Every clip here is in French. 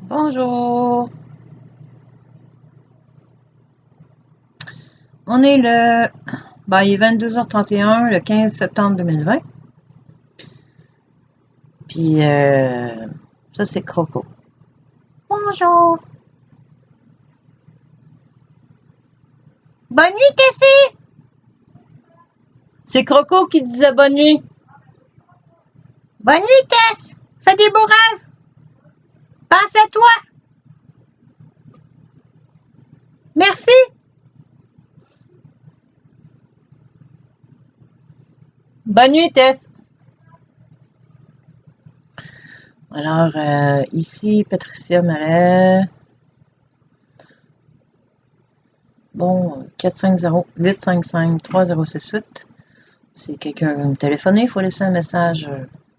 Bonjour. On est il est 22h31, le 15 septembre 2020. Puis, ça, c'est Croco. Bonjour. Bonne nuit, Cassie. C'est Croco qui disait bonne nuit. Bonne nuit, Tess. Fais des beaux rêves. Pense à toi. Merci. Bonne nuit, Tess. Alors, ici, Patricia Marais. Bon, 450-855-3068. Si quelqu'un veut me téléphoner, il faut laisser un message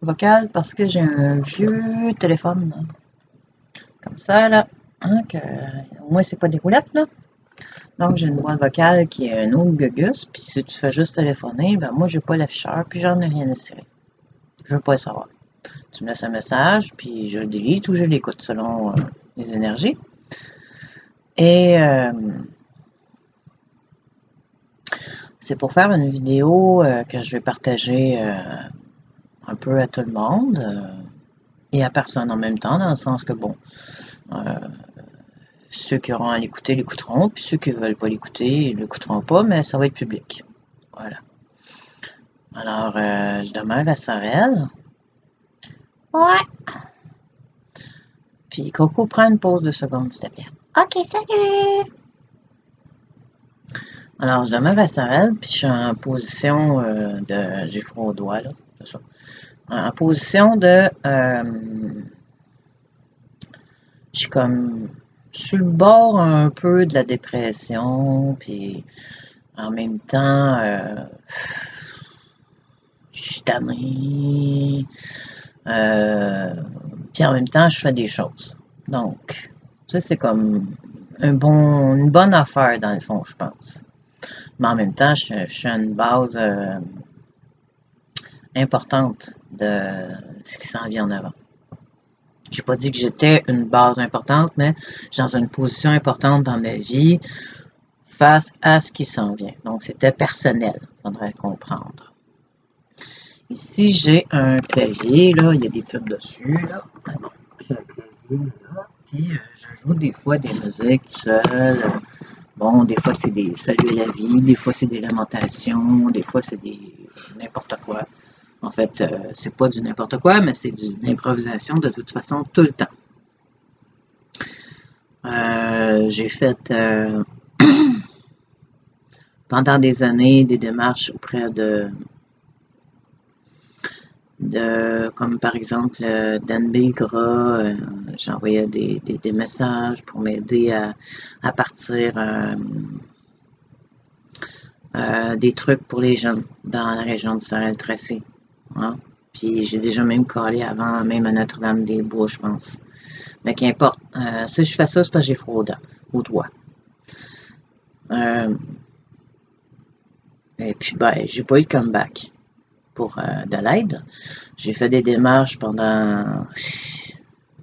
vocal parce que j'ai un vieux téléphone. Là. Comme ça, là. Hein, au moins, c'est pas des roulettes, là. Donc, j'ai une boîte vocale qui est un autre gugus. Puis si tu fais juste téléphoner, ben moi, j'ai pas l'afficheur, puis j'en ai rien à cirer. Je veux pas le savoir. Tu me laisses un message, puis je le delete ou je l'écoute selon les énergies. Et c'est pour faire une vidéo que je vais partager un peu à tout le monde et à personne en même temps, dans le sens que, bon, ceux qui auront à l'écouter l'écouteront, puis ceux qui ne veulent pas l'écouter, ils ne l'écouteront pas, mais ça va être public. Voilà. Alors, je demeure à Sorel. Ouais. Puis Coco, prend une pause de secondes, s'il te plaît. OK, salut! Alors, je demeure à Sorel, puis je suis en position de... J'ai froid au doigt, là. C'est ça. En position de... je suis comme sur le bord un peu de la dépression, puis en même temps, je suis tannée. Puis en même temps, je fais des choses. Donc, ça, c'est comme une bonne affaire dans le fond, je pense. Mais en même temps, je suis à une base importante de ce qui s'en vient en avant. J'ai pas dit que j'étais une base importante, mais je suis dans une position importante dans ma vie face à ce qui s'en vient. Donc, c'était personnel, il faudrait comprendre. Ici, j'ai un clavier, là, il y a des tubes dessus, là. Bon, c'est un clavier, là. Puis, je joue des fois des musiques seul. Bon, des fois, c'est des saluts à la vie, des fois, c'est des lamentations, des fois, c'est des n'importe quoi. En fait, c'est pas du n'importe quoi, mais c'est de l'improvisation de toute façon, tout le temps. J'ai fait pendant des années des démarches auprès comme par exemple Dan Bigra, j'envoyais des messages pour m'aider à partir des trucs pour les jeunes dans la région de Sorel-Tracy. Hein? Puis j'ai déjà même collé avant, même à Notre-Dame-des-Bois, je pense. Mais qu'importe. Si je fais ça, c'est parce que j'ai froid aux doigts. Et puis, ben, j'ai pas eu de comeback pour de l'aide. J'ai fait des démarches pendant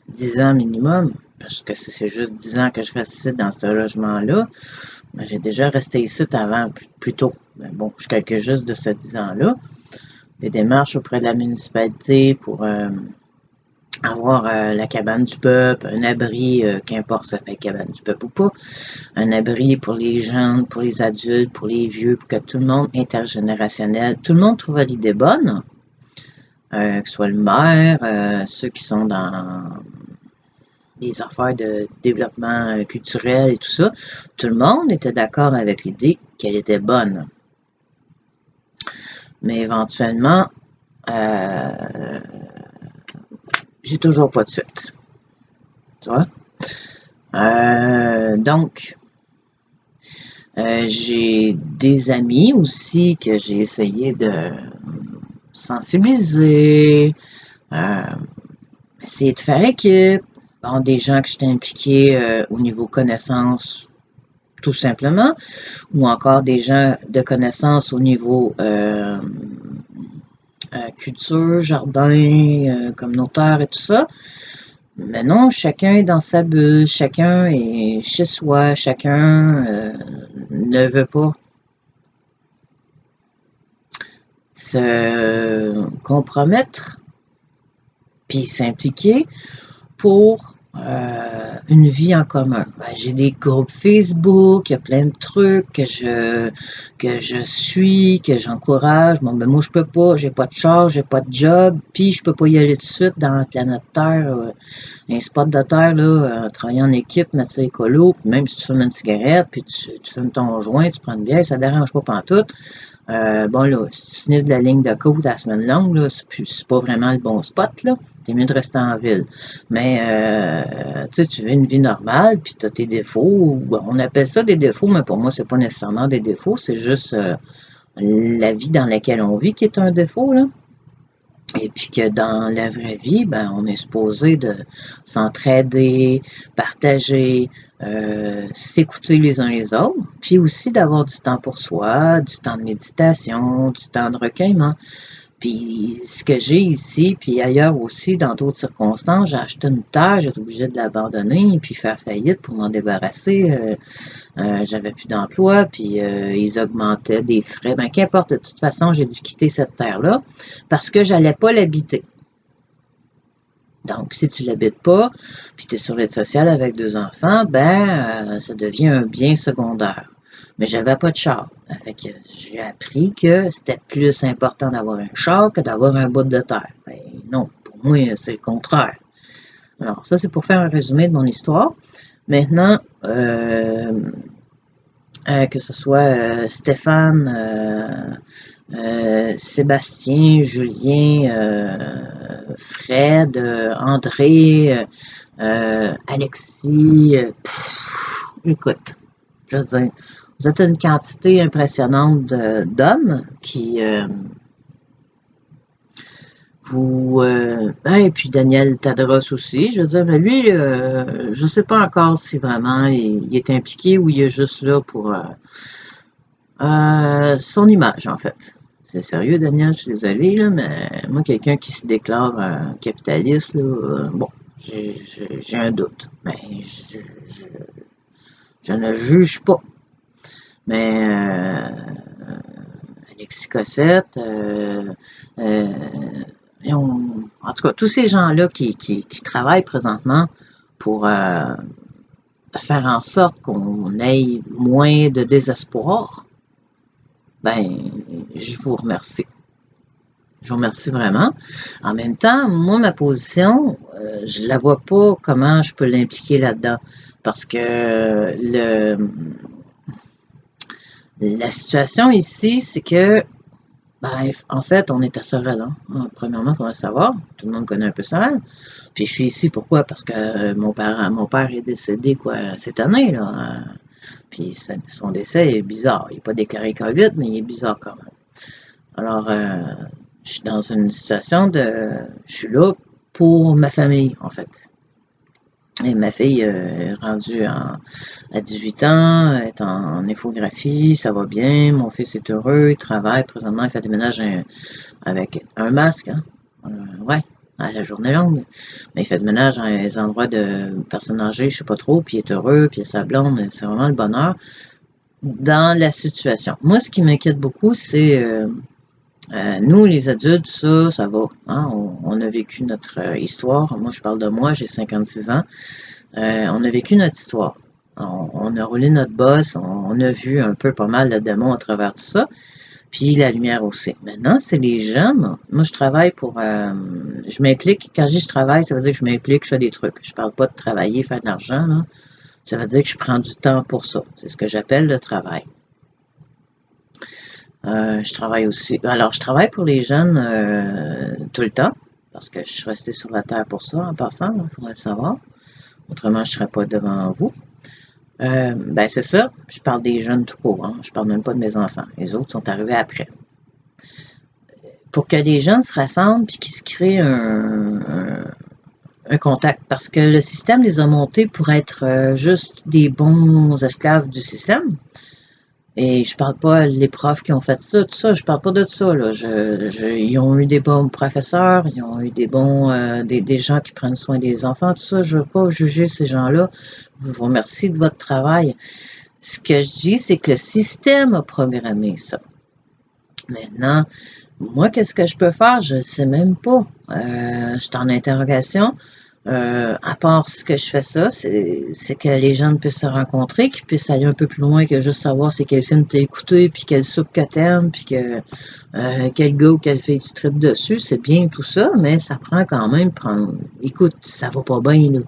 10 ans minimum, parce que c'est juste 10 ans que je reste ici dans ce logement-là. Ben, j'ai déjà resté ici avant, plus tôt. Mais bon, je calcule juste de ce 10 ans-là. Des démarches auprès de la municipalité pour avoir la cabane du peuple, un abri, qu'importe ça fait cabane du peuple ou pas, un abri pour les jeunes, pour les adultes, pour les vieux, pour que tout le monde intergénérationnel, tout le monde trouve l'idée bonne, que ce soit le maire, ceux qui sont dans des affaires de développement culturel et tout ça, tout le monde était d'accord avec l'idée qu'elle était bonne. Mais éventuellement, j'ai toujours pas de suite. Tu vois? Donc, j'ai des amis aussi que j'ai essayé de sensibiliser, essayer de faire équipe. Bon, des gens que j'étais impliqué au niveau connaissances, tout simplement, ou encore des gens de connaissances au niveau culture, jardin, communautaire et tout ça. Mais non, chacun est dans sa bulle, chacun est chez soi, chacun ne veut pas se compromettre puis s'impliquer pour une vie en commun. Ben, j'ai des groupes Facebook, il y a plein de trucs que je suis, que j'encourage. Bon, ben moi, je peux pas, j'ai pas de char, j'ai pas de job, puis je peux pas y aller tout de suite dans la planète Terre, un spot de terre, là, travailler en équipe, mettre ça écolo, puis même si tu fumes une cigarette, puis tu fumes ton joint, tu prends une bière, ça dérange pas pantoute. Bon, là, si tu sniffes de la ligne de côte à la semaine longue, là, c'est pas vraiment le bon spot, là. T'es mieux de rester en ville. Mais, tu sais, tu veux une vie normale, puis t'as tes défauts. Bon, on appelle ça des défauts, mais pour moi, c'est pas nécessairement des défauts, c'est juste la vie dans laquelle on vit qui est un défaut, là. Et puis que dans la vraie vie, ben, on est supposé de s'entraider, partager, s'écouter les uns les autres, puis aussi d'avoir du temps pour soi, du temps de méditation, du temps de recueillement. Puis ce que j'ai ici, puis ailleurs aussi, dans d'autres circonstances, j'ai acheté une terre, j'ai été obligé de l'abandonner, puis faire faillite pour m'en débarrasser. J'avais plus d'emploi, puis ils augmentaient des frais. Ben, qu'importe, de toute façon, j'ai dû quitter cette terre-là parce que j'allais pas l'habiter. Donc, si tu l'habites pas, puis tu es sur l'aide sociale avec 2 enfants, ben, ça devient un bien secondaire. Mais j'avais pas de char. Fait que j'ai appris que c'était plus important d'avoir un char que d'avoir un bout de terre. Ben, non, pour moi, c'est le contraire. Alors, ça, c'est pour faire un résumé de mon histoire. Maintenant, que ce soit Stéphane, Sébastien, Julien, Fred, André, Alexis, écoute, je veux dire, vous êtes une quantité impressionnante d'hommes qui et puis Daniel Tadros aussi, je veux dire, mais lui, je sais pas encore si vraiment il est impliqué ou il est juste là pour son image, en fait. C'est sérieux, Daniel, je suis désolé, là, mais moi, quelqu'un qui se déclare capitaliste, là, bon, j'ai un doute. Mais je ne juge pas. Mais Alexis Cossette, euh, en tout cas, tous ces gens-là qui travaillent présentement pour faire en sorte qu'on ait moins de désespoir, ben, je vous remercie. Je vous remercie vraiment. En même temps, moi, ma position, je la vois pas comment je peux l'impliquer là-dedans. Parce que la situation ici, c'est que, ben, en fait, on est à Sorel. Hein. Premièrement, il faudrait savoir. Tout le monde connaît un peu Sorel. Puis je suis ici, pourquoi? Parce que mon père est décédé, quoi, cette année, là. Puis son décès est bizarre. Il n'est pas déclaré COVID, mais il est bizarre quand même. Alors, je suis dans une situation je suis là pour ma famille, en fait. Et ma fille est rendue à 18 ans, elle est en infographie, ça va bien. Mon fils est heureux, il travaille. Présentement, il fait des ménages avec un masque. Hein. Ouais, à la journée longue. Mais il fait de ménage dans les endroits de personnes âgées, je sais pas trop, puis il est heureux, puis il a sa blonde, c'est vraiment le bonheur dans la situation. Moi, ce qui m'inquiète beaucoup, c'est nous, les adultes, ça va. Hein? On a vécu notre histoire. Moi, je parle de moi, j'ai 56 ans. On a vécu notre histoire. On a roulé notre bosse, on a vu un peu pas mal de démons à travers tout ça. Puis la lumière aussi. Maintenant, c'est les jeunes. Moi, je travaille pour... je m'implique. Quand je dis je travaille, ça veut dire que je m'implique, je fais des trucs. Je parle pas de travailler, faire de l'argent. Là. Ça veut dire que je prends du temps pour ça. C'est ce que j'appelle le travail. Je travaille aussi. Alors, je travaille pour les jeunes tout le temps, parce que je suis restée sur la terre pour ça, en passant, il faudrait le savoir. Autrement, je ne serais pas devant vous. Ben, c'est ça. Je parle des jeunes tout court. Hein. Je parle même pas de mes enfants. Les autres sont arrivés après. Pour que les jeunes se rassemblent puis qu'ils se créent un contact. Parce que le système les a montés pour être juste des bons esclaves du système. Et je parle pas les profs qui ont fait ça, tout ça, je parle pas de ça, là. Ils ont eu des bons professeurs, ils ont eu des bons, des gens qui prennent soin des enfants, tout ça. Je veux pas juger ces gens-là. Je vous remercie de votre travail. Ce que je dis, c'est que le système a programmé ça. Maintenant, moi, qu'est-ce que je peux faire? Je ne sais même pas. Je suis en interrogation. À part ce que je fais ça, c'est que les gens puissent se rencontrer, qu'ils puissent aller un peu plus loin que juste savoir c'est quel film t'as écouté, puis quelle soupe que t'aimes, puis quel gars ou quelle fille tu tripes dessus. C'est bien tout ça, mais ça prend quand même Écoute, ça va pas bien, là.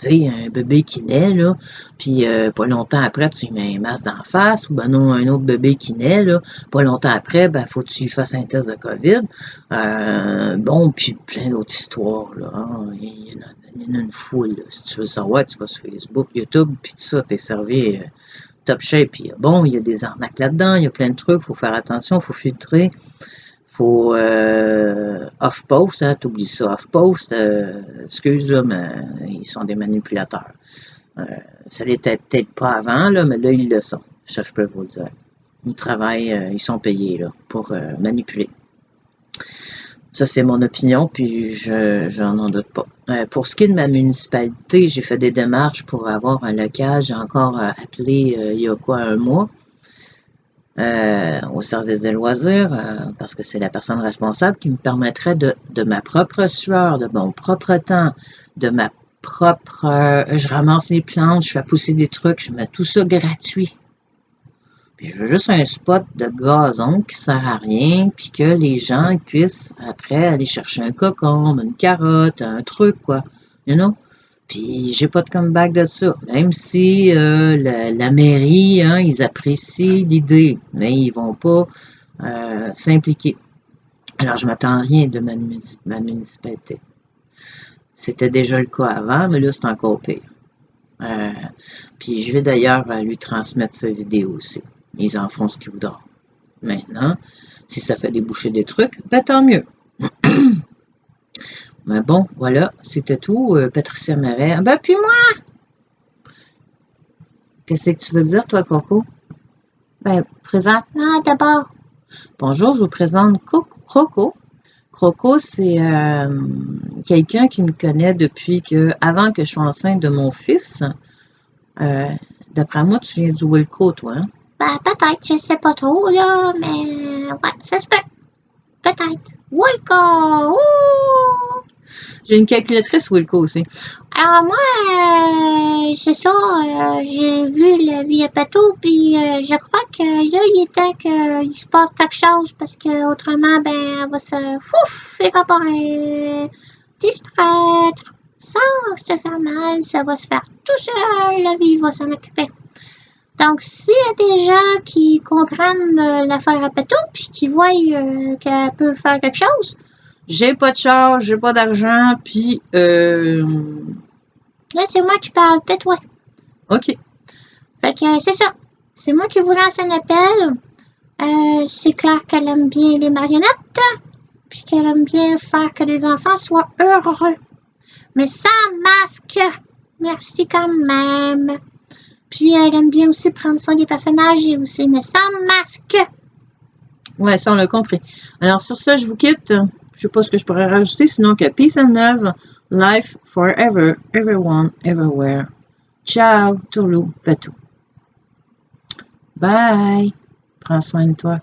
Tu sais, un bébé qui naît, là, puis pas longtemps après, tu lui mets un masque d'en face, ou ben non, un autre bébé qui naît, là, pas longtemps après, ben faut que tu lui fasses un test de COVID. Bon, puis plein d'autres histoires, là. Hein. Il y en a une foule, là. Si tu veux savoir, tu vas sur Facebook, YouTube, puis tout ça, t'es servi top shape. Puis bon, il y a des arnaques là-dedans, il y a plein de trucs, faut faire attention, faut filtrer. Faut off-post, hein, t'oublies ça, off-post, excuse là, mais ils sont des manipulateurs. Ça l'était peut-être pas avant, là, mais là, ils le sont. Ça, je peux vous le dire. Ils travaillent, ils sont payés là, pour manipuler. Ça, c'est mon opinion, puis j'en doute pas. Pour ce qui est de ma municipalité, j'ai fait des démarches pour avoir un local. J'ai encore appelé il y a quoi, un mois. Au service des loisirs, parce que c'est la personne responsable qui me permettrait de ma propre sueur, de mon propre temps, de ma propre... je ramasse les plantes, je fais pousser des trucs, je mets tout ça gratuit. Puis je veux juste un spot de gazon qui sert à rien, puis que les gens puissent après aller chercher un cocon, une carotte, un truc, quoi. You know? Puis j'ai pas de comeback de ça. Même si la mairie, hein, ils apprécient l'idée, mais ils vont pas s'impliquer. Alors je m'attends à rien de ma municipalité. C'était déjà le cas avant, mais là c'est encore pire. Puis je vais d'ailleurs lui transmettre sa vidéo aussi. Ils en font ce qu'ils voudront. Maintenant, si ça fait déboucher des trucs, ben tant mieux. Mais bon, voilà, c'était tout. Patricia Marais. Ben puis moi, qu'est-ce que tu veux dire, toi, Coco? Ben, présente-moi d'abord. Bonjour, je vous présente Croco. Croco, c'est quelqu'un qui me connaît depuis avant que je sois enceinte de mon fils. D'après moi, tu viens du Wilco, toi, hein? Ben, peut-être, je sais pas trop, là, mais ouais, ça se peut. Peut-être. Wilco! Ouh! J'ai une calculatrice Wilco aussi. Alors moi, c'est ça, j'ai vu le Via Pato, puis je crois que là, il est temps qu'il se passe quelque chose, parce que autrement, ben, elle va se évaporer, disparaître, sans se faire mal, ça va se faire tout seul, la vie va s'en occuper. Donc, s'il y a des gens qui comprennent l'affaire à Pato, puis qui voient qu'elle peut faire quelque chose, j'ai pas de charge, j'ai pas d'argent, puis là, c'est moi qui parle, peut-être, ouais. OK. Fait que c'est ça. C'est moi qui vous lance un appel. C'est clair qu'elle aime bien les marionnettes, puis qu'elle aime bien faire que les enfants soient heureux. Mais sans masque. Merci quand même. Puis elle aime bien aussi prendre soin des personnages et aussi, mais sans masque. Ouais, ça, on l'a compris. Alors, sur ça, je vous quitte. Je sais pas ce que je pourrais rajouter, sinon que peace and love, life forever, everyone, everywhere. Ciao, Tourlou, Patou. Bye. Prends soin de toi.